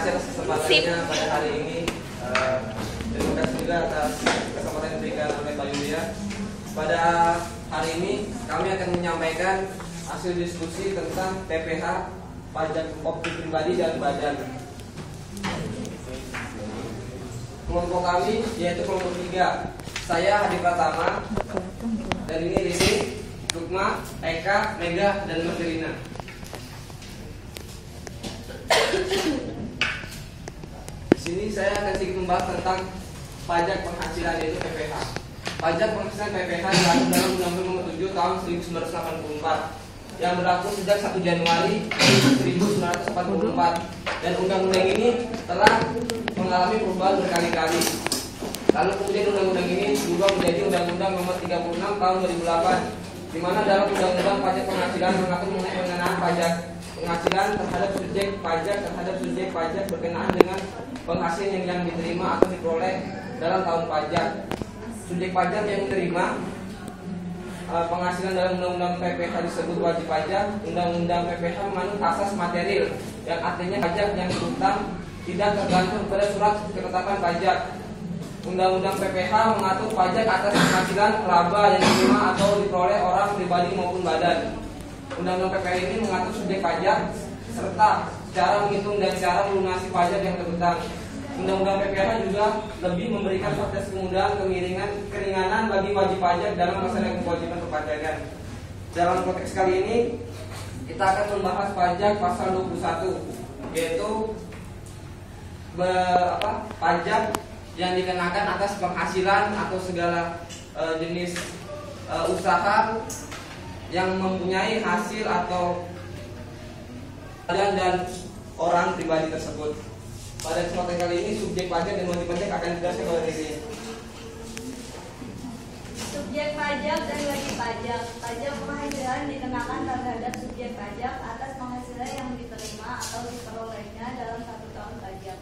atas kesempatannya pada hari ini. Terima kasih juga atas kesempatan yang diberikan oleh Pak Yulia. Pada hari ini kami akan menyampaikan hasil diskusi tentang PPh, pajak objek pribadi dan badan. Kelompok kami yaitu kelompok 3. Saya Hadi Pratama, dan ini Rini, Lukma, Eka, Mega, dan Mas Rina. Di sini saya akan sedikit membahas tentang pajak penghasilan, yaitu PPh. Pajak penghasilan PPh diatur dalam Undang-Undang Nomor 7 Tahun 1984 yang berlaku sejak 1 Januari 1984, dan undang-undang ini telah mengalami perubahan berkali-kali. Lalu kemudian undang-undang ini berubah menjadi Undang-Undang Nomor 36 Tahun 2008, di mana dalam Undang-Undang Pajak Penghasilan mengatur mengenai pengenaan pajak penghasilan terhadap subjek pajak berkenaan dengan penghasilan yang diterima atau diperoleh dalam tahun pajak. Subjek pajak yang menerima penghasilan dalam Undang-Undang PPh disebut wajib pajak. Undang-Undang PPh menganut asas material, yang artinya pajak yang diutang tidak tergantung pada surat ketetapan pajak. Undang-Undang PPh mengatur pajak atas penghasilan laba yang diterima atau diperoleh orang pribadi maupun badan. Undang-Undang PPh ini mengatur subjek pajak serta cara menghitung dan cara melunasi pajak yang terutang. Undang-Undang PPh juga lebih memberikan fasilitas kemudahan keringanan bagi wajib pajak dalam melaksanakan kewajiban perpajakan. Dalam konteks kali ini kita akan membahas pajak pasal 21, yaitu pajak yang dikenakan atas penghasilan atau segala jenis usaha yang mempunyai hasil atau badan dan orang pribadi tersebut. Pada kesempatan kali ini subjek pajak dan wajib pajak akan dijelaskan oleh Riri. Subjek pajak dan wajib pajak. Pajak penghasilan dikenakan terhadap subjek pajak atas penghasilan yang diterima atau diperolehnya dalam 1 tahun pajak.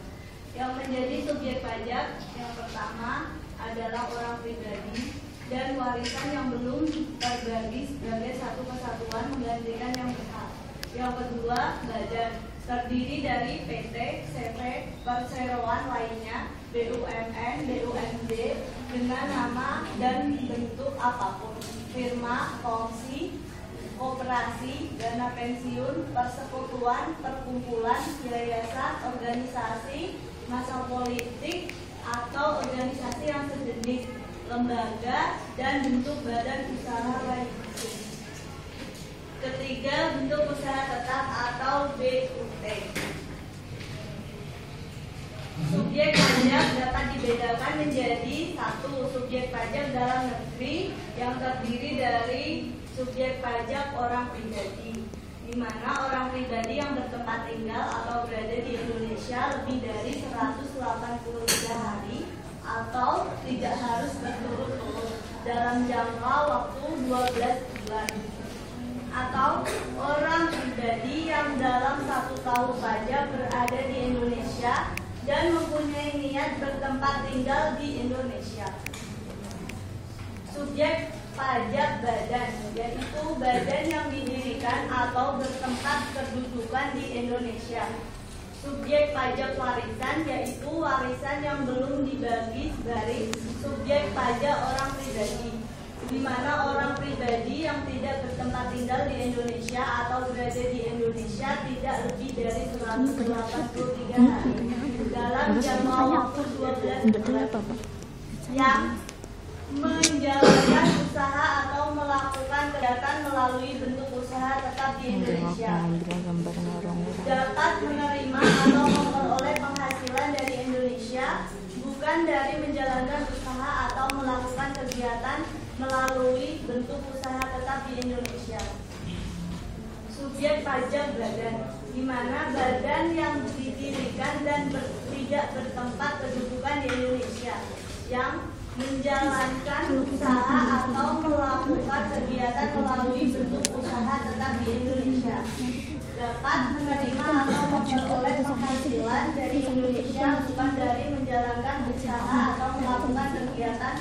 Yang menjadi subjek pajak yang pertama adalah orang pribadi dan warisan yang belum terbagi sebagai satu kesatuan menggantikan yang berhak. Yang kedua, badan, terdiri dari PT, CV, perseroan lainnya, BUMN, BUMD dengan nama dan bentuk apapun, firma, kongsi, koperasi, dana pensiun, persekutuan, perkumpulan, yayasan, organisasi, massa politik atau organisasi yang sejenis, lembaga, dan bentuk badan usaha lain. Ketiga, bentuk usaha tetap atau BUT. Subjek pajak dapat dibedakan menjadi 1. Subjek pajak dalam negeri yang terdiri dari subjek pajak orang pribadi, di mana orang pribadi yang bertempat tinggal atau berada di Indonesia lebih dari 183 hari atau tidak harus berturut-turut dalam jangka waktu 12 bulan. Atau orang pribadi yang dalam 1 tahun pajak berada di Indonesia dan mempunyai niat bertempat tinggal di Indonesia. Subjek pajak badan, yaitu badan yang didirikan atau bertempat kedudukan di Indonesia. Subjek pajak warisan, yaitu warisan yang belum dibagi dari subjek pajak orang pribadi, di mana orang pribadi yang tidak bertempat tinggal di Indonesia atau berada di Indonesia tidak lebih dari 183 hari dalam jangka waktu 12 bulan yang menjalankan usaha atau melakukan kegiatan melalui bentuk usaha tetap di Indonesia, dapat menerima atau memperoleh penghasilan dari Indonesia bukan dari menjalankan usaha atau melakukan kegiatan melalui bentuk usaha tetap di Indonesia. Subjek pajak badan, di mana badan yang didirikan dan tidak bertempat kedudukan di Indonesia yang menjalankan usaha atau melakukan kegiatan melalui bentuk usaha tetap di Indonesia, dapat menerima atau memperoleh penghasilan dari Indonesia bukan dari menjalankan usaha atau melakukan kegiatan.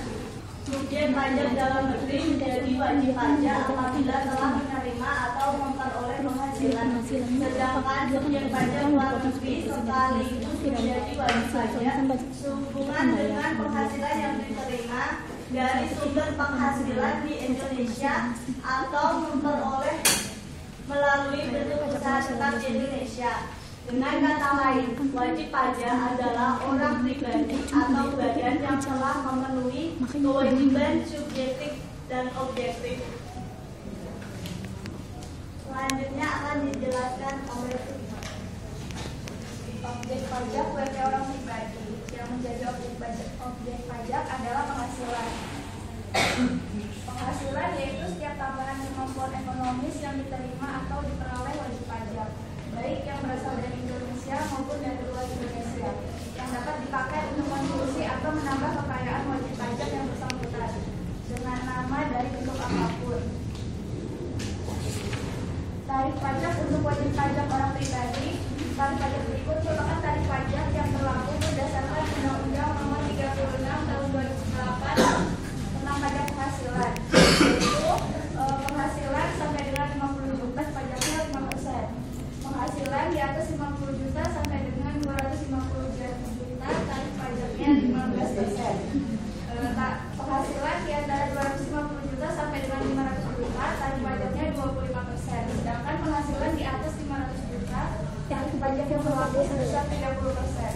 Subjek pajak dalam negeri menjadi wajib pajak apabila telah menerima atau memperoleh penghasilan, sedangkan subjek pajak luar negeri sekaligus menjadi wajib pajak sehubungan dengan penghasilan yang diterima dari sumber penghasilan di Indonesia atau memperoleh melalui bentuk usaha tetap di Indonesia. Dengan kata lain, wajib pajak adalah orang pribadi atau badan yang telah memenuhi kewajiban subjektif dan objektif. Selanjutnya akan dijelaskan oleh objek pajak bagi orang pribadi. Yang menjadi objek pajak adalah penghasilan. Penghasilan yaitu setiap tambahan kemampuan ekonomis yang diterima atau diperoleh wajib pajak, baik yang berasal dari Indonesia maupun dari luar Indonesia, yang dapat dipakai untuk kontribusi atau menambah kekayaan wajib pajak yang bersangkutan dengan nama dari bentuk apapun. Tarif pajak untuk wajib pajak orang pribadi. Tarif pajak berikut merupakan tarif pajak yang berlaku berdasarkan Undang-Undang Nomor 36 Tahun 2008 tentang pajak penghasilan. Yaitu penghasilan sampai dengan 50 juta pajaknya 5%. Penghasilan di atas 50 juta sampai dengan 250 juta tarif pajaknya 15%. Penghasilan di antara 250 juta sampai dengan 500 juta tarif pajaknya 25%. Sedangkan penghasilan di atas 500 juta tarif pajak yang berlaku sebesar 30%.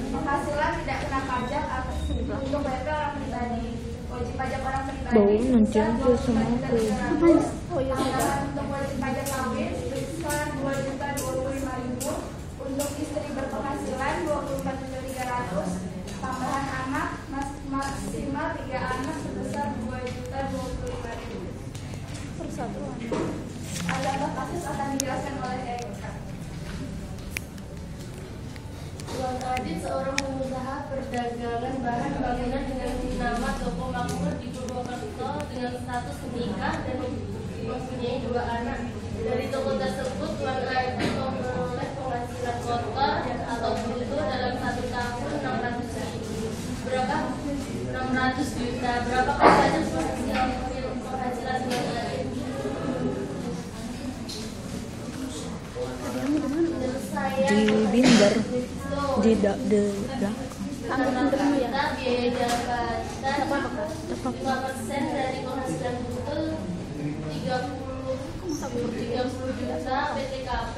Penghasilan tidak kena pajak untuk WP orang pribadi. Wajib pajak orang pribadi sebesar 2.300. Tambahan untuk wajib pajak kawin sebesar 2.025.000. Untuk istri berpenghasilan 24.300. Tambahan anak maksimal 3 anak sebesar 2.025.000. Persatuan. Ada kasus akan dijelaskan oleh Erika. Tuan Adit seorang pengusaha perdagangan bahan bangunan dengan nama Toko Makmur di Purwokerto dengan status menikah dan mempunyai 2 anak. Dari toko tersebut Tuan Adit memperoleh penghasilan kotor atau bruto dalam 1 tahun 600.000. Berapa? 600 juta. Berapakah saja penghasilan Tuan Adit? Di binder di belakang Rata-rata biaya jabatan 5% dari penghasilan bruto 30 juta PTKP,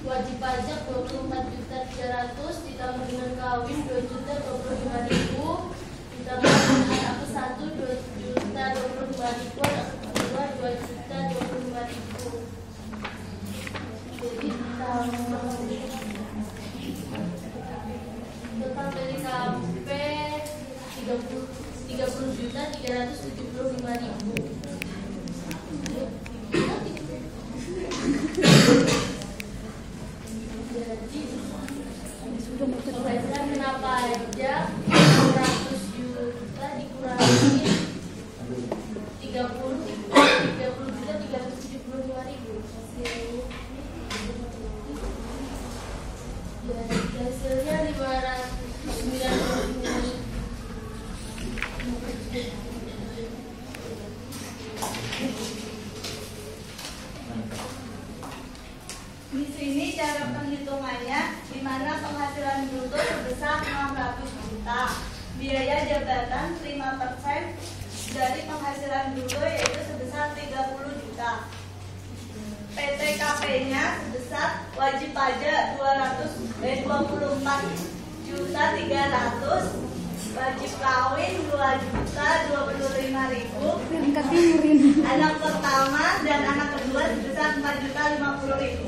wajib pajak 24.300 ditambah dengan kawin 2.025.000 ditambah dengan aku 1 2.025.000 aku kedua 2.025.000. Jadi total PTKP 30.375.000. Jadi penghasilan kena pajak 100 juta dikurangi 30.375.000. Hasilnya 590. Di sini cara penghitungannya, di mana penghasilan bruto sebesar 600 juta, biaya jabatan 5% dari penghasilan bruto yaitu sebesar 30 juta. PTKP-nya sebesar wajib pajak 24.300, wajib kawin 2.025.000, anak pertama dan anak kedua sebesar 4.050.000.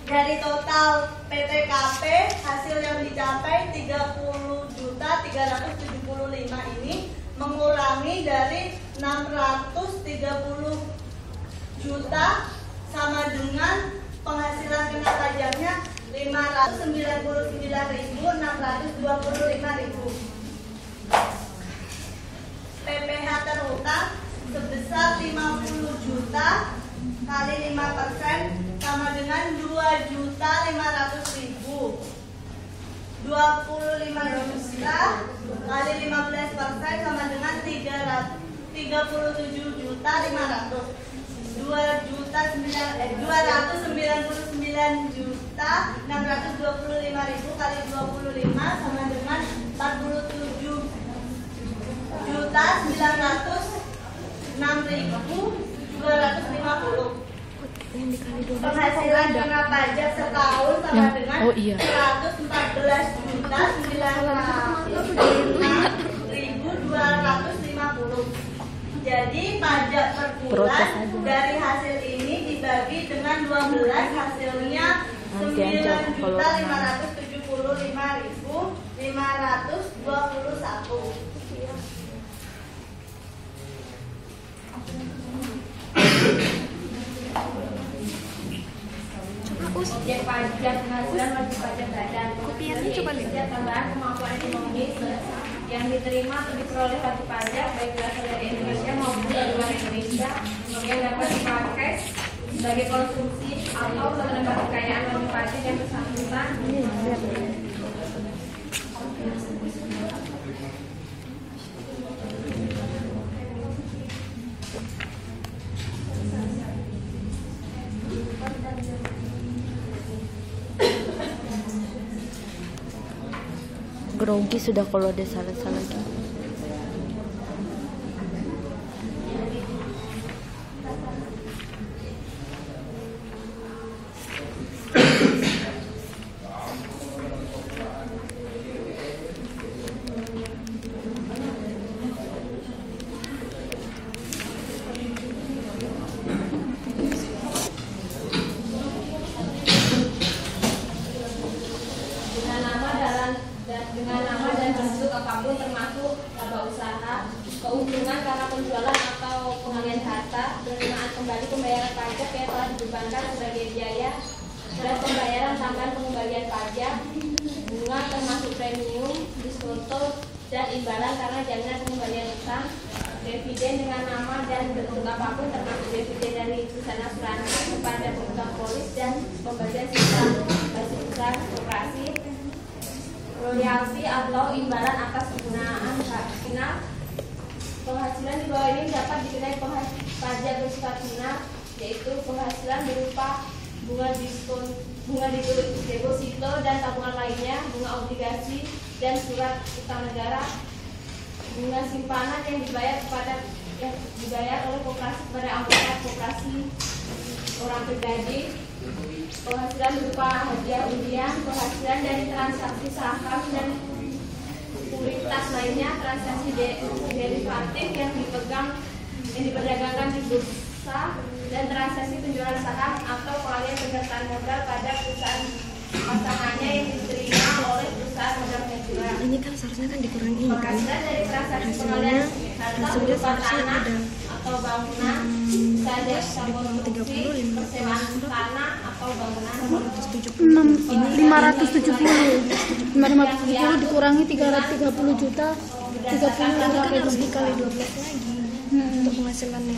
Dari total PTKP hasil yang dicapai 30.375 ini mengurangi dari 630 juta sama dengan penghasilan kena pajaknya 599.625.000. PPh terutang sebesar 50 juta kali 5% sama dengan 2.500.000. 25 juta kali 15% sama dengan 37.500.000. 299 juta 625.000 kali 25 sama dengan 47.906.250. Yang dikali 12 Penghasilan kena pajak setahun sama Yang- dengan oh iya. 114.906.250. Jadi pajak per Protes bulan aja. dari hasil ini dibagi dengan 12, hasilnya Nanti aja kalau 9.575.521. Objek pajak penghasilan wajib pajak badan. Kopiannya coba lihat. Setiap tambahan kemampuan ekonomi yang diterima atau diperoleh wajib pajak baik berasal dari Indonesia maupun dari luar Indonesia yang dapat dipakai sebagai konsumsi atau menambah kekayaan wajib pajak yang bersangkutan. grogi sudah kalau ada salah-salah gitu. dengan nama dan bentuk apapun termasuk laba usaha, keuntungan karena penjualan atau pengalihan harta, penerimaan kembali pembayaran pajak yang telah dibebankan sebagai biaya dan pembayaran tambahan pengembalian pajak, bunga termasuk premium, diskonto dan imbalan karena jaminan pengembalian utang, dividen dengan nama dan bentuk apapun termasuk dividen dari perusahaan asuransi kepada perusahaan polis dan pembagian sisa hasil usaha koperasi, royalti atau imbalan atas penggunaan hak final. Penghasilan di bawah ini dapat dikenai pajak bersifat final, yaitu penghasilan berupa bunga diskon, bunga deposito dan tabungan lainnya, bunga obligasi dan surat utang negara, bunga simpanan yang dibayar oleh koperasi kepada anggota koperasi orang pribadi, penghasilan berupa hadiah undian, penghasilan dari transaksi saham dan sekuritas lainnya, transaksi derivatif yang diperdagangkan di bursa, dan transaksi penjualan saham atau pengalihan penyertaan modal pada perusahaan pasangannya yang diterima oleh perusahaan modal penjualan. Ini kan seharusnya kan dikurangi ini kan. Penghasilan dari transaksi Hasilnya- pengalihan harta hasilnya berupa seharusnya tanah ada. atau bangunan, saja konstruksi, persewaan tanah atau bangunan. 570 dikurangi 330 juta 30 Harus dikali 12 lagi untuk penghasilannya.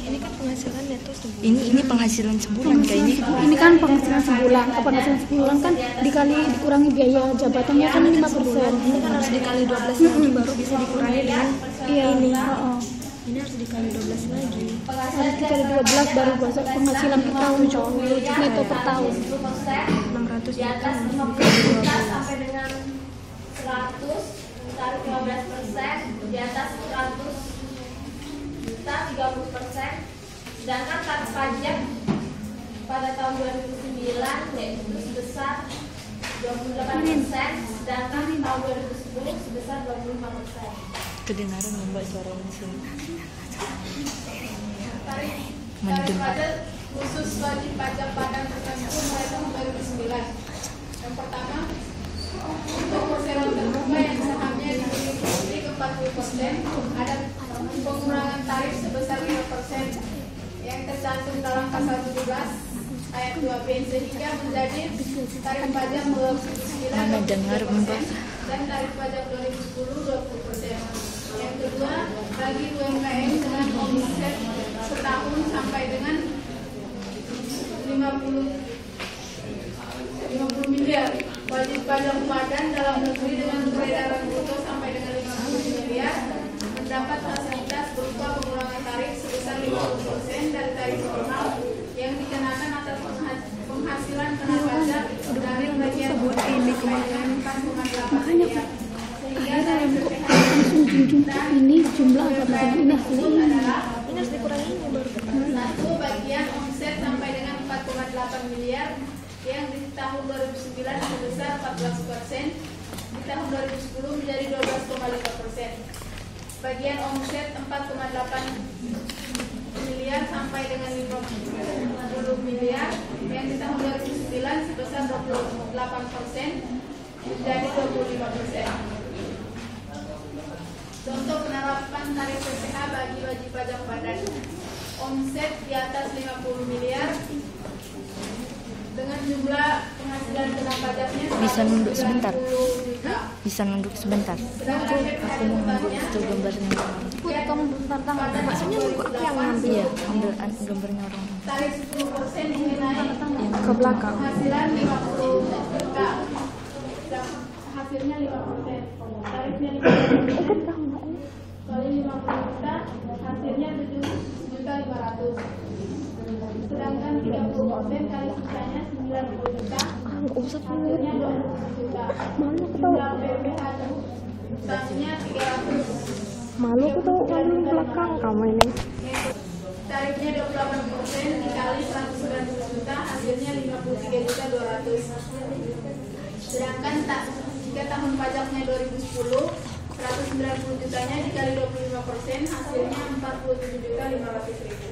Ini kan penghasilan neto sebulan. Ini penghasilan sebulan kayaknya. ini kan penghasilan sebulan. Penghasilan sebulan kan dikurangi biaya jabatannya kan 5%. Ini kan harus dikali 12 lagi baru bisa dikurangi dengan ini. Ini harus dikali 12 lagi. Harus dikali 12 baru masuk penghasilan per tahun neto per tahun. 600 Di atas juta 50 juta sampai dengan 100 tarik 15%, di atas 100 juta 30%, sedangkan tarif pajak pada tahun 2009 yaitu sebesar 28%, sedangkan tahun 2010 sebesar 25%. kedengaran mbak suaranya sini. Tarif Mendengar. pajak khusus wajib pajak badan tertentu mulai tahun 2009. Yang pertama, untuk perseroan terbuka yang sahamnya dimiliki ke 40%, ada pengurangan tarif sebesar 5% yang tercantum dalam pasal 17 ayat 2B sehingga menjadi tarif pajak 2009 Mana dengar, Mbak? dan tarif pajak 2010 20%. Yang kedua, bagi UMKM dengan omset setahun sampai dengan 50 miliar, wajib pajak badan dalam negeri dengan peredaran bruto sampai dengan 50 miliar mendapat fasilitas berupa pengurangan tarif sebesar 50% dari tarif normal yang dikenakan atas penghasilan penghasilan kena pajak dari bagian ini kemarin. 4,8 Makanya miliar. Sehingga dari kok PPh langsung junjung ke ini jumlah anggaran ini hasilnya ini. Ini harus dikurangi ini baru dapat. satu bagian omset sampai dengan 4,8 miliar yang di tahun 2009 sebesar 14%, di tahun 2010 menjadi 12,5%. Bagian omset 4,8 miliar sampai dengan 50 miliar yang di tahun 2009 sebesar 28% menjadi 25%. Contoh penerapan tarif PPh bagi wajib pajak padat. Omset di atas 50 miliar dengan jumlah penghasilan kena pajaknya Bisa nunduk sebentar. 190 juta. Bisa nunduk sebentar. Aku mau ngambil itu gambarnya. Kamu bentar tangan. Maksudnya nunggu aku yang ngambil. Iya, ambil gambarnya orang. Tarif 10% ini naik Ke belakang. penghasilan 50 juta. Hasilnya 5%. Tarifnya 50% kali 50 juta, hasilnya 7.500.000. Sedangkan 30% kali sisanya 90 juta, hasilnya 20 juta. Jumlah PPh substansinya 300. Malu aku tahu kamu belakang kamu ini. Tarifnya 28% dikali 190 juta, hasilnya 53.200.000. Sedangkan jika tahun pajaknya 2010, 190 jutanya dikali 25%, hasilnya 47.500.000.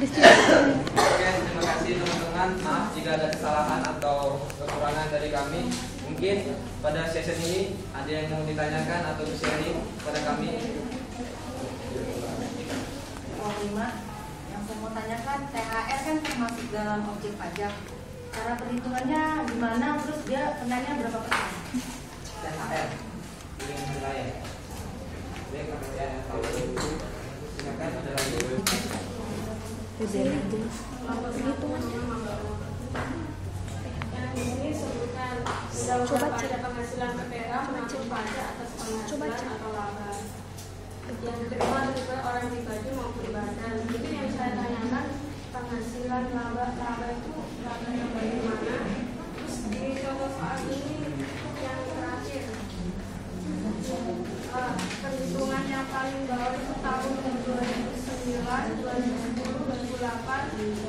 Oke, terima kasih teman-teman. Maaf jika ada kesalahan atau kekurangan dari kami. Mungkin pada sesi ini ada yang mau ditanyakan atau sharing pada kami. Yang saya mau tanyakan, THR kan termasuk dalam objek pajak. Cara perhitungannya gimana? Terus dia kenanya berapa persen? THR dengan wilayah. Baik, saya tahu. Silakan ada lagi. Yang ini sebutkan undang-undang pajak penghasilan PPh mengatur pajak atas penghasilan atau laba yang diterima oleh orang pribadi maupun badan. Jadi yang saya tanyakan penghasilan laba itu laba yang bagaimana? Terus di contoh soal ini yang terakhir perhitungan yang paling bawah itu tahun 2009, 2010, 2008 itu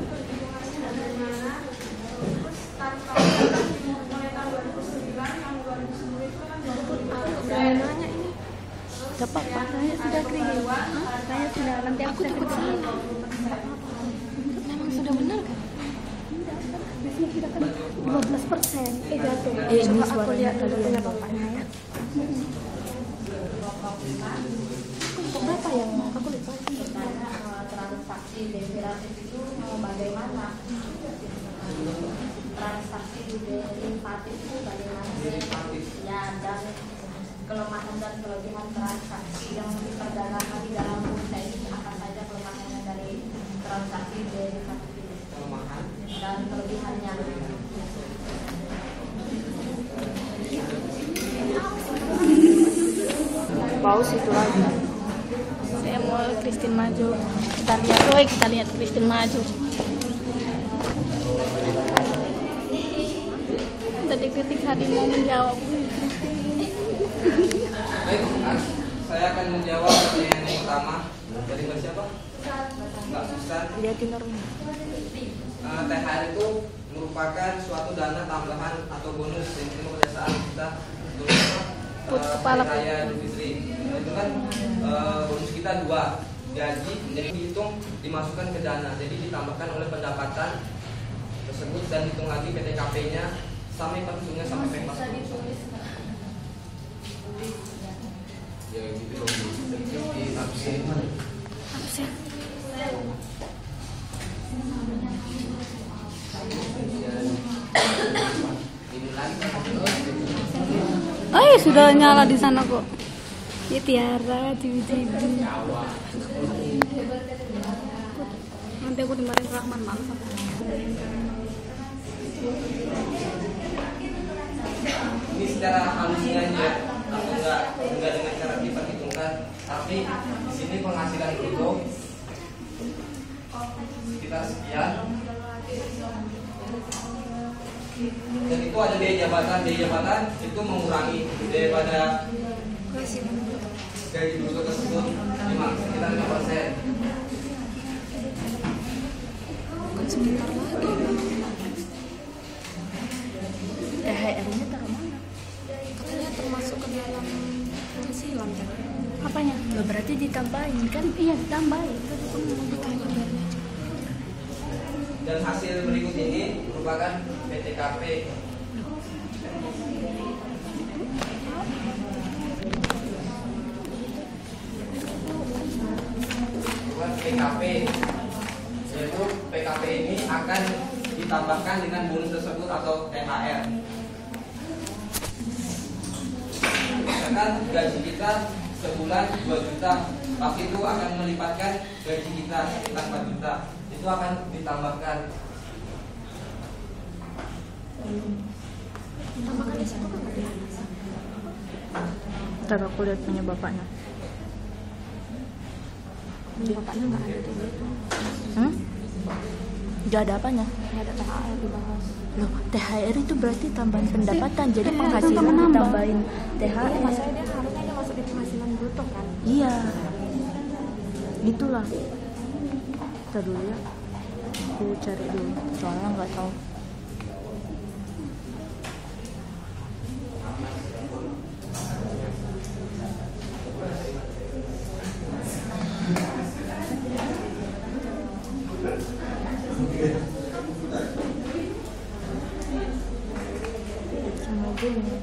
perhitungannya bagaimana? Terus tanpa mulai tahun 2009 yang 2010 itu kan 25%. Saya nanya ini. Dapat Pak, saya sudah kering. Saya sudah nanti aku takut salah. Memang sudah benar kan? Biasanya kita kan 15%. Jatuh. Ini Coba aku suaranya lihat dulu tadi. punya bapaknya ya. Berapa yang aku lupa. Transaksi derivatif itu bagaimana? Transaksi derivatif itu bagaimana? Ya, dan kelemahan dan kelebihan transaksi yang diperdagangkan di dalam bursa ini apa saja kelemahannya dari transaksi derivatif ini? Kelemahan Dan kelebihannya. Paus itu lagi. Saya mau Christine maju. Kita lihat Christine maju. Tadi kritik hari mau menjawab. baik, saya akan menjawab pertanyaan yang pertama dari Mbak siapa? Mbak Susan. Lihatin orangnya. THR itu merupakan suatu dana tambahan atau bonus yang diterima pada saat kita Kepala. hari raya Idul Fitri. Itu kan bonus kita 2 gaji, jadi dihitung dimasukkan ke dana, jadi ditambahkan oleh pendapatan tersebut dan hitung lagi PTKP-nya sampai pensiunnya sampai PEPAS. Ya gitu. Oh ya sudah nyala di sana kok. Ya Tiara, cibi-cibi. Nanti aku dimarahin Rahman malam. Ini secara halusnya aja, aku enggak dengan cara diperhitungkan, tapi di sini penghasilan brutto sekitar sekian. Dan itu ada biaya jabatan itu mengurangi daripada gaji bruto tersebut sekitar 5%. Sebentar lagi. THR-nya taruh mana? Katanya termasuk ke dalam penghasilan kan? Apanya? Nggak berarti ditambahin kan? Iya, ditambahin. Dan hasil berikut ini merupakan PTKP. PKP, yaitu PKP ini akan ditambahkan dengan bonus tersebut atau THR. Misalkan gaji kita sebulan 2 juta, pasti itu akan melipatkan gaji kita sekitar 4 juta. Itu akan ditambahkan. Ntar aku lihat punya bapaknya. Bapaknya nggak ada tuh. Nggak ada apanya? Nggak ada THR dibahas. Loh, THR itu berarti tambahan pendapatan. Jadi penghasilan ditambahin THR. Maksudnya dia harusnya dia masuk di penghasilan bruto kan? Iya. Gitulah. Ntar dulu ya. Aku cari dulu. Soalnya nggak tahu. Semoga ini.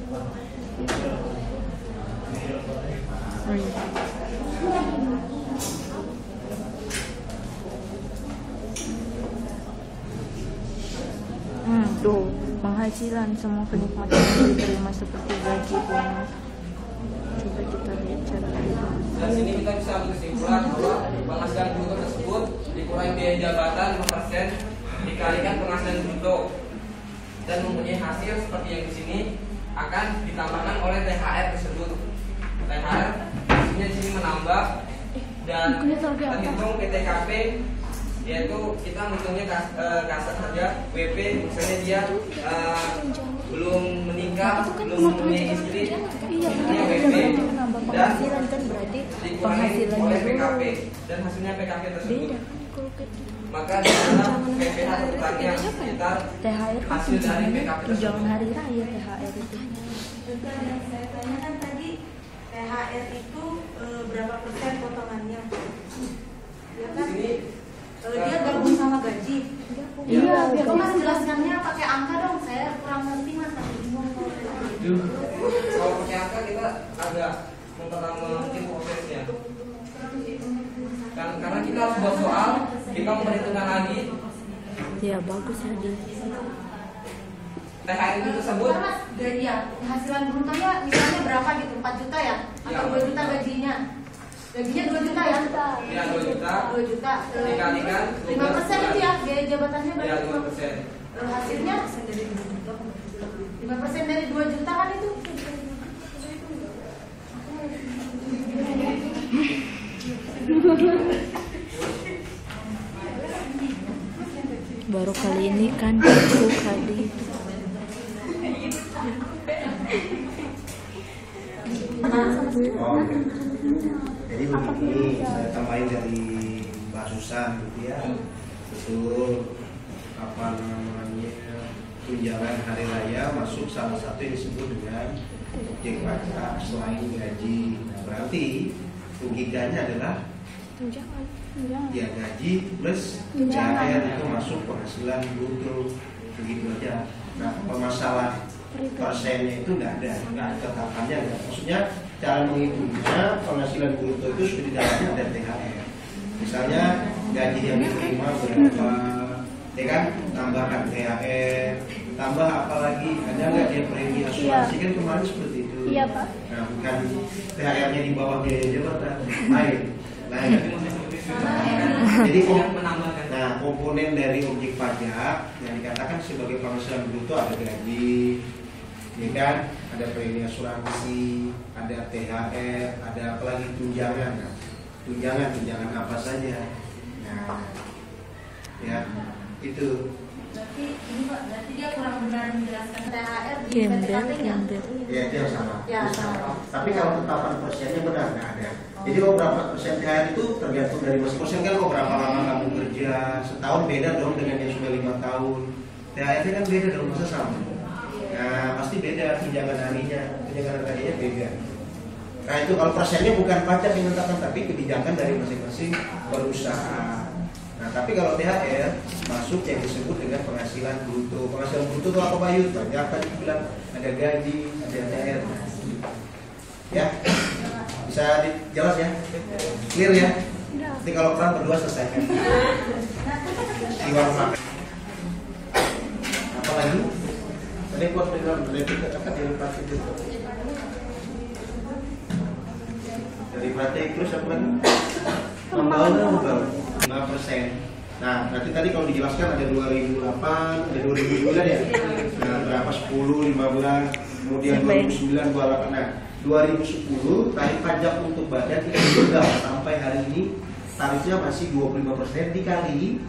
Oh iya. Tuh, penghasilan semua kenikmatan yang diterima seperti gaji, bonus. Coba kita lihat cara itu. Dan sini kita bisa ambil kesimpulan bahwa penghasilan bruto tersebut dikurangi biaya jabatan 5% dikalikan penghasilan bruto dan mempunyai hasil seperti yang di sini akan ditambahkan oleh THR tersebut. THR hasilnya di sini menambah dan terhitung PTKP, yaitu kita menghitungnya kasar saja. WP misalnya dia belum menikah, belum mempunyai istri, ini WP dan dikurangi oleh PKP dan hasilnya PKP tersebut. Maka di dalam PPH urutannya sekitar THR hasil dari PKP tunjangan tersebut. hari raya THR itu. Yang saya tanyakan tadi, THR itu berapa persen potongannya? Ya kan? Dia gabung sama gaji. Iya, biar Mas jelaskannya pakai angka dong, saya kurang ngerti mas. Kalau pakai angka kita agak mungkin prosesnya. Karena kita harus buat soal, kita memperhitungkan lagi Ya bagus aja. THR itu tersebut. Mas, gaji ya, penghasilan brutonya misalnya berapa gitu, 4 juta ya? Atau 2 juta gajinya? Gajinya 2 juta ya? Ya 2 juta. 2 juta. Dikalikan 5% itu ya, biaya jabatannya ya berapa? 2%. Hasilnya 5% dari 2 juta kan itu? Baru kali ini kan aku kali Jadi begini, saya tambahin dari Mbak Susan gitu ya. Betul apa namanya tunjangan hari raya masuk salah satu yang disebut dengan objek pajak selain gaji. Nah, berarti logikanya adalah ya gaji plus THR itu masuk penghasilan bruto, begitu aja. Nah, masalah persennya itu nggak ada tetapannya nggak. Maksudnya cara menghitungnya penghasilan bruto itu sudah di dalamnya ada THR. Misalnya gaji yang diterima berapa, ya kan? Tambahkan THR, tambah apa lagi? Ada nggak dia premi asuransi kan kemarin seperti itu? Iya Pak. Nah, bukan THR-nya di bawah biaya jabatan, lain. Nah, jadi komponen dari objek pajak yang dikatakan sebagai penghasilan bruto ada gaji, ya kan? Ada premi asuransi, ada THR, ada apalagi tunjangan. Nah, tunjangan apa saja. Nah, Ya, itu. Berarti ini Pak, berarti dia kurang benar menjelaskan THR di Gembel, PTKT-nya. gembel. Ya, itu yang sama. Ya, Itu sama. Tapi kalau tetapan persennya benar nggak ada. Jadi mau berapa persen THR itu tergantung dari masing-masing kan mau berapa lama kamu kerja. Setahun beda dong dengan yang sudah 5 tahun. THR kan beda dong, masa sama. Nah, pasti beda tunjangan harinya beda. Nah itu kalau persennya bukan pajak yang menetapkan, tapi kebijakan dari masing-masing perusahaan. Nah tapi kalau THR masuk yang disebut dengan penghasilan bruto. Penghasilan bruto itu apa Pak Yud? Banyak tadi bilang ada gaji, ada THR. Ya, bisa jelas ya? Clear ya? Nanti kalau kurang berdua selesaikan. Di warung makan. Apa lagi? Tadi buat dengan kata derivatif itu. Derivatif terus apa lagi? Membangun 5%. Nah, berarti tadi kalau dijelaskan ada 2008, ada 2009 ya. Nah, berapa 10, 15, kemudian 2009, 28. Nah, 2010 tarif pajak untuk badan itu juga sampai hari ini tarifnya masih 25% dikali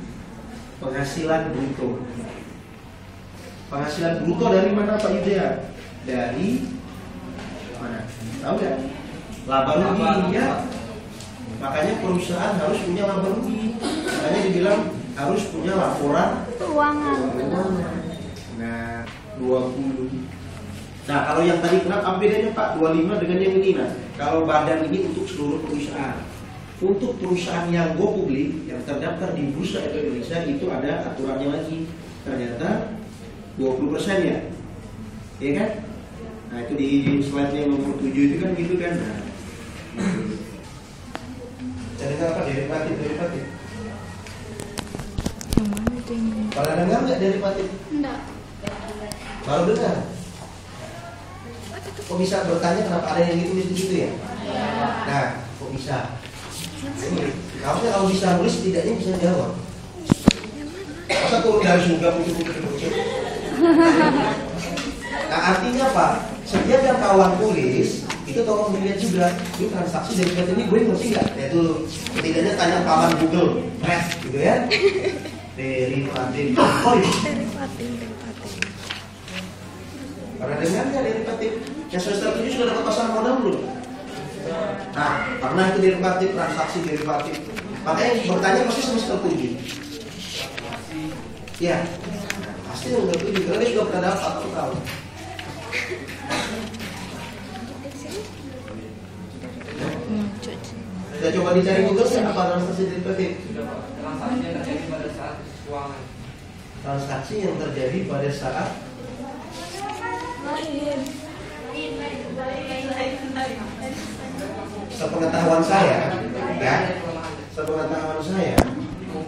penghasilan bruto. Penghasilan bruto dari mana Pak Yudya? Dari mana? Tahu nggak? Laba rugi ya. Makanya perusahaan harus punya laba rugi. Makanya dibilang harus punya laporan Keuangan. Nah, 20. Nah, kalau yang tadi kenapa bedanya Pak 25 dengan yang ini? Nah, kalau badan ini untuk seluruh perusahaan. Untuk perusahaan yang go publik yang terdaftar di Bursa Efek Indonesia itu ada aturannya lagi. Ternyata 20% ya. Iya kan? Nah, itu di slide-nya nomor 7 itu kan gitu kan. Nah, jadi apa derivatif? Yang mana itu yang ini? Pernah dengar nggak derivatif? Enggak. Baru dengar. Kok bisa bertanya kenapa ada yang ditulis di situ ya? Nah, kok bisa? Harusnya kalau bisa nulis setidaknya bisa jawab. Masa turun dari surga putih-putih. Nah, artinya apa? Setiap yang kawan tulis itu tolong dilihat juga. Ini transaksi dari kata ini gue ngerti nggak? Ya itu setidaknya tanya kawan Google, gitu ya. Derivatif. Oh iya. Derivatif. Pernah dengar nggak derivatif? Yang semester 7 sudah dapat pasar modal belum? Nah, pernah itu derivatif, transaksi derivatif. Makanya bertanya pasti semester 7. Ya, pasti semester 7 karena dia juga pernah dapat, aku tahu. Sudah coba dicari Google sih apa transaksi derivatif? Transaksi yang terjadi pada saat keuangan. Transaksi yang terjadi pada saat sepengetahuan saya, ya, sepengetahuan saya,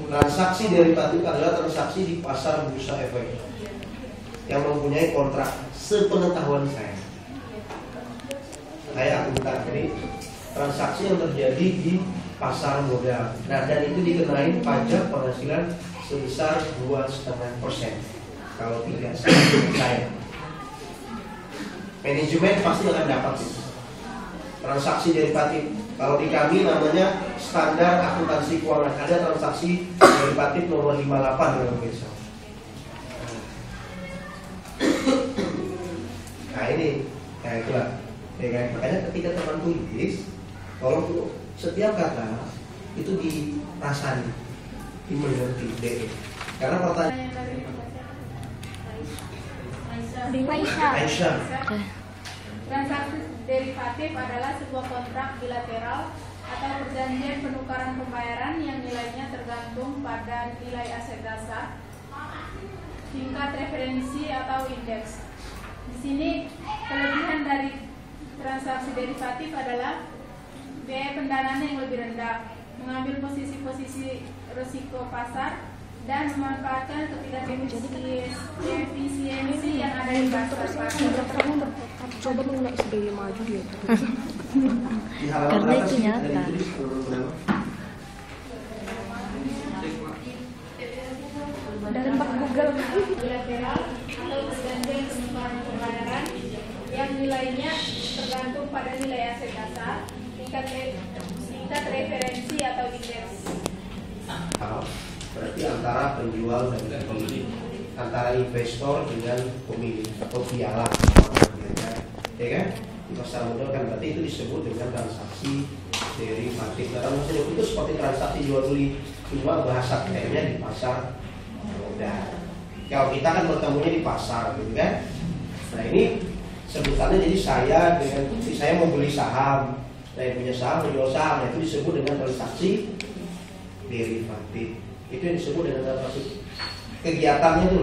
transaksi derivatif adalah transaksi di pasar bursa efek yang mempunyai kontrak. Sepengetahuan saya akuntan, jadi transaksi yang terjadi di pasar modal. Nah, dan itu dikenai pajak penghasilan sebesar 2,5%. Kalau tidak saya, manajemen pasti akan dapat itu. Transaksi derivatif. Kalau di kami namanya standar akuntansi keuangan. Ada transaksi derivatif nomor 58 kalau bisa. Nah ini, nah itulah. Ya kan? Makanya ketika teman tulis, tolong setiap kata itu dirasani, dimengerti, DE. Karena pertanyaan Aisyah. Transaksi derivatif adalah sebuah kontrak bilateral atau perjanjian penukaran pembayaran yang nilainya tergantung pada nilai aset dasar, tingkat referensi atau indeks. Di sini kelebihan dari transaksi derivatif adalah biaya pendanaan yang lebih rendah, mengambil posisi-posisi risiko pasar, dan memanfaatkan efisiensi yang ada di pasar. Coba lu nggak sebagai maju dia. Karena itu nyata. Dalam Google bilateral atau perjanjian penukaran pembayaran yang nilainya tergantung pada nilai aset dasar, tingkat referensi atau indeks. berarti berarti antara penjual dan pembeli, antara investor dengan pemilik atau piala, ya kan? Di pasar modal kan berarti itu disebut dengan transaksi derivatif. Nah, transaksi itu seperti transaksi jual beli, cuma bahasa kerennya di pasar modal. Kalau kita kan bertemunya di pasar, gitu kan? Nah ini sebutannya, jadi saya mau beli saham, saya punya saham, menjual saham, nah, itu disebut dengan transaksi derivatif. Itu yang disebut dengan transaksi kegiatannya tuh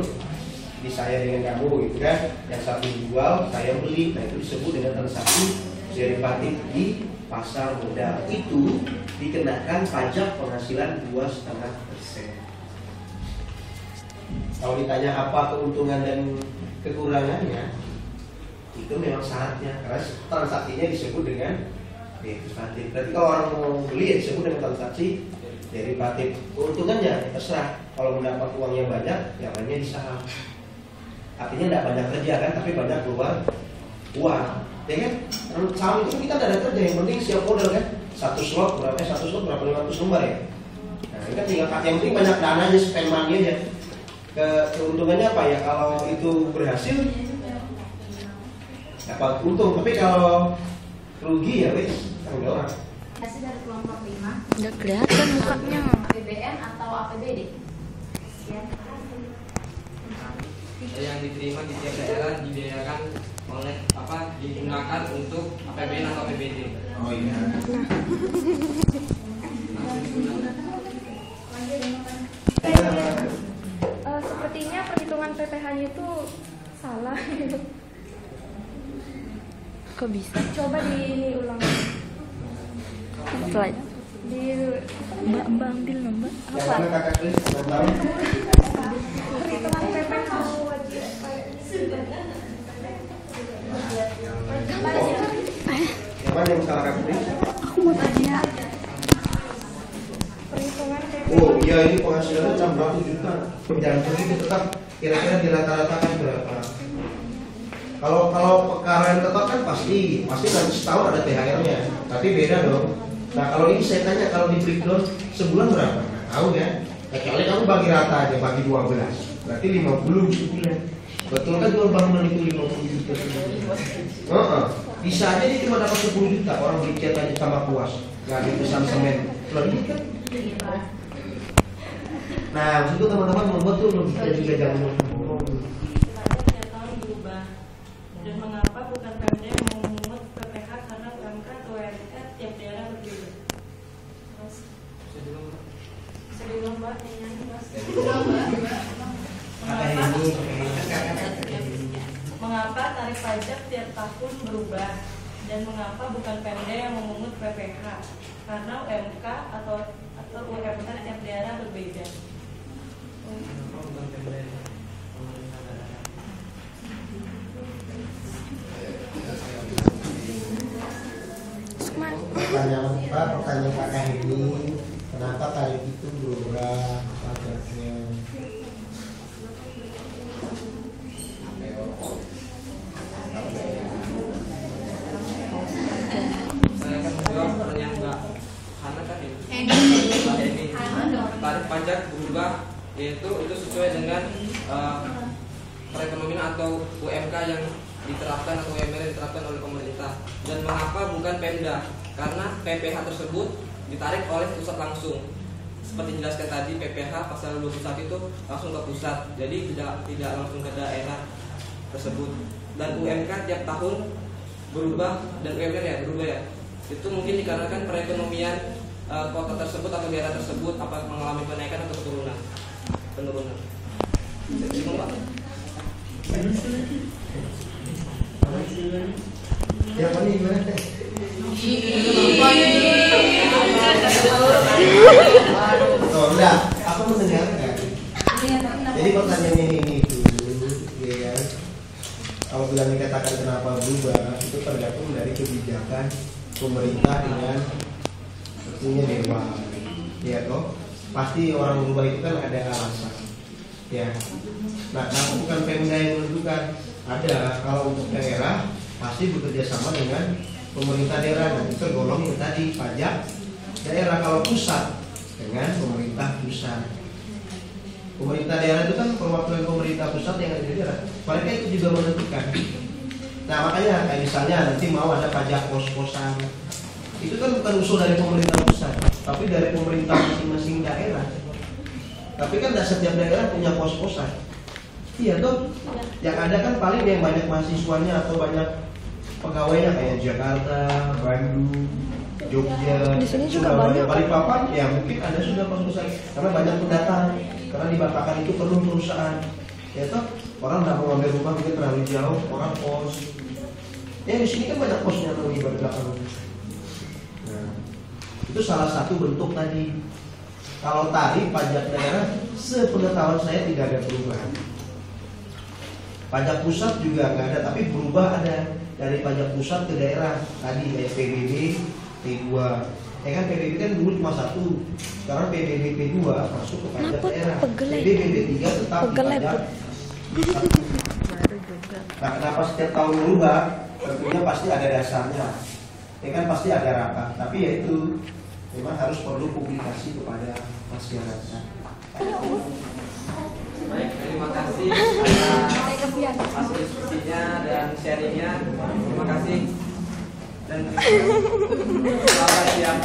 di saya dengan kamu, gitu kan? Yang satu jual, saya beli, nah itu disebut dengan transaksi derivatif di pasar modal. Itu dikenakan pajak penghasilan 2,5%. Kalau ditanya apa keuntungan dan kekurangannya, itu memang syaratnya, karena transaksinya disebut dengan derivatif. Berarti kalau orang mau beli ya disebut dengan transaksi derivatif. Keuntungannya terserah, kalau mendapat uangnya banyak, ya banyak di saham. Artinya tidak banyak kerja kan, tapi banyak keluar uang, ya kan? Saham itu kita tidak ada kerja, yang penting siap modal kan. Satu slot berapa 500 lembar ya. Nah ini kan tinggal yang penting banyak dana aja, spend money aja. Keuntungannya apa ya? Kalau itu berhasil dapat untung, tapi kalau rugi ya wes tanggung jawab. Hasil dari kelompok 5 Nggak kelihatan mukanya. APBN atau APBD. Ya. Yang diterima di tiap daerah dibiayakan oleh digunakan untuk APBN atau APBD. Oh iya. Sepertinya perhitungan PPh-nya itu salah. Kok bisa? Coba diulang. Slide. Mbak ambil nomor apa? Perhitungan PPh wajib. Yang mana yang salah kamu? Aku mau tanya. Perhitungan PPh. Oh iya, ini penghasilannya 600 juta. Jangan begitu, tetap kira-kira di rata-ratakan berapa? Kalau perkara yang tetap kan pasti nanti setahun ada THR-nya, tapi beda dong. Nah kalau ini saya tanya, kalau di breakdown sebulan berapa? Nah, tahu kan? Kecuali kamu bagi rata aja, bagi 12, berarti 50 sebulan. Betul kan jual bangunan itu 50 juta? Bisa aja dia cuma dapat 10 juta, orang beli cat aja sama puas, nggak dipesan semen. Lebih kan? Nah, maksud itu teman-teman membuat tuh logika juga jangan bohong. Dan mengapa bukan Pemda yang memungut PPh karena UMK atau UMK tiap daerah berbeda? Mas, sebelum Mbak nyanyi Mas. Mengapa tarif pajak tiap tahun berubah? Dan mengapa bukan Pemda yang memungut PPh karena UMK atau UMK tiap daerah berbeda? Pertanyaan Kakak ini, kenapa tarif itu berubah pajaknya? Saya akan menjawab pertanyaan Mbak Hana tadi. Tarif pajak berubah, yaitu itu sesuai dengan perekonomian atau UMK yang diterapkan atau UMR yang diterapkan oleh pemerintah. Dan mengapa bukan Pemda? Karena PPh tersebut ditarik oleh pusat langsung. Seperti dijelaskan tadi, PPh pasal 21 itu langsung ke pusat, jadi tidak langsung ke daerah tersebut. Dan UMK tiap tahun berubah dan UMR ya berubah ya. Itu mungkin dikarenakan perekonomian kota tersebut atau daerah tersebut apa mengalami kenaikan atau penurunan. Jadi Pak. Yang mana gimana? Oh enggak, aku mendengarkan. Jadi pertanyaannya ini dulu, ya. Kalau bilang dikatakan kenapa berubah, itu tergantung dari kebijakan pemerintah dengan tentunya dewan. Ya toh, pasti orang berubah itu kan ada alasan. Ya. Nah, kalau bukan Pemda yang menentukan, ada kalau untuk daerah pasti bekerja sama dengan pemerintah daerah, dan itu tergolong yang tadi pajak daerah. Kalau pusat dengan pemerintah pusat. Pemerintah daerah itu kan perwakilan pemerintah pusat yang ada di daerah. Mereka itu juga menentukan. Nah makanya kayak misalnya nanti mau ada pajak kos-kosan, itu kan bukan usul dari pemerintah pusat, tapi dari pemerintah masing-masing daerah. Tapi kan tidak setiap daerah punya kos-kosan. Iya toh, yang ada kan paling yang banyak mahasiswanya atau banyak pegawainya kayak Jakarta, Bandung, Jogja, Surabaya, Balikpapan, ya mungkin ada sudah kos-kosan karena banyak pendatang, karena di Balikpapan itu perlu perusahaan. Ya toh, orang tidak mau ambil rumah mungkin terlalu jauh, orang kos. Ya di sini kan banyak kosnya tuh di Balikpapan. Nah, itu salah satu bentuk tadi. Kalau tarif pajak daerah, sepengetahuan saya tidak ada perubahan. Pajak pusat juga nggak ada, tapi berubah ada dari pajak pusat ke daerah. Tadi kayak PBB P2. Ya kan PBB kan dulu cuma 1, sekarang PBB P2 masuk ke pajak daerah. PBB P3 tetap di pajak. Nah, kenapa setiap tahun berubah? Tentunya pasti ada dasarnya. Ya kan pasti ada rapat, tapi ya itu memang harus perlu publikasi kepada masyarakat. Baik, terima kasih atas diskusinya dan sharingnya. Terima kasih dan selamat siang.